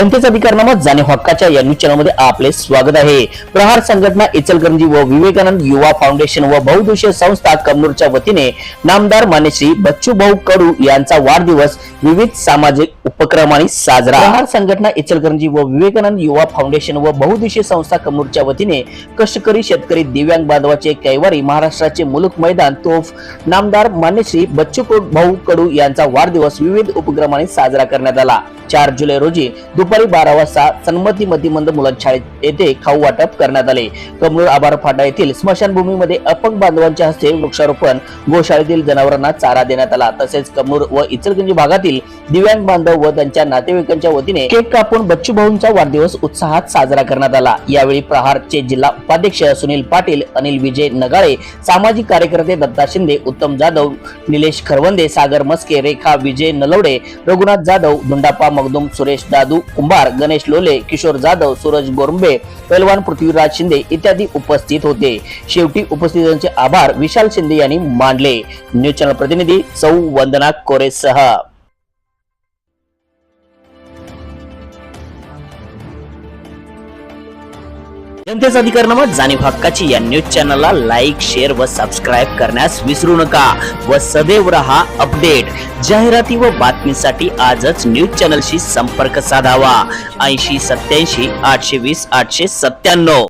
जनतेचा अधिकारनामा जाणीव हक्काच्या या न्यूज चॅनलमध्ये आपले स्वागत आहे। प्रहार संघटना इचलकरंजी व विवेकानंद युवा फाउंडेशन व बहुउद्देशीय संस्था कमनूरच्या वतीने नामदार मान्यश्री बच्चूभाऊ कडू यांचा वाढदिवस विविध सामाजिक उपक्रमांनी साजरा। प्रहार संघटना इचलकरंजी व विवेकानंद युवा फाउंडेशन व बहुउद्देशीय संस्था कमनूरच्या वतीने कष्टकरी शेतकरी दिव्यांग बांधवाचे कैवारी महाराष्ट्राचे मुलुक मैदान तोफ नामदार मान्यश्री बच्चूभाऊ कडू यांचा वाढदिवस विविध उपक्रमांनी साजरा करण्यात आला। 4 जुलै रोजी दुपारी 12 वाजता सन्मती मध्यमंद मुलांशाळेत येथे खाऊ वाटप करण्यात आले। कमनूर आभार फाटा येथील स्मशानभूमीमध्ये अपंग बांधवांच्या हस्ते वृक्षारोपण, गोशाळेतील जनावरांना चारा देण्यात आला। तसेच कमनूर व इचलकरंजी भागातील दिव्यांग बांधव व त्यांच्या नातेवाईकांच्या वतीने केक कापून बच्चूभाऊंचा वाढदिवस उत्साहात साजरा करण्यात आला। यावेळी प्रहारचे जिल्हा उपाध्यक्ष सुनील पाटील, अनिल विजय नगाळे, सामाजिक कार्यकर्ते दत्ता शिंदे, उत्तम जाधव, निलेश खरवंदे, सागर मस्के, रेखा विजय नलवडे, रघुनाथ जाधव, धुंडापा मगदुम, सुरेश दादू कुंभार, गणेश लोले, किशोर जाधव, सूरज गोरंबे, पैलवान पृथ्वीराज शिंदे इत्यादी उपस्थित होते। शेवटी उपस्थितांचे आभार विशाल शिंदे यांनी मानले। न्यूज चॅनल प्रतिनिधी सौ वंदना कोरेसह। जनतेचा अधिकारनामा जाणीव हक्काची या न्यूज चॅनलला लाईक, शेअर व सबस्क्राईब करण्यास विसरू नका व सदैव रहा अपडेट। जाहिराती व बातमीसाठी आजच न्यूज चॅनलशी संपर्क साधावा। 80 87 820 897।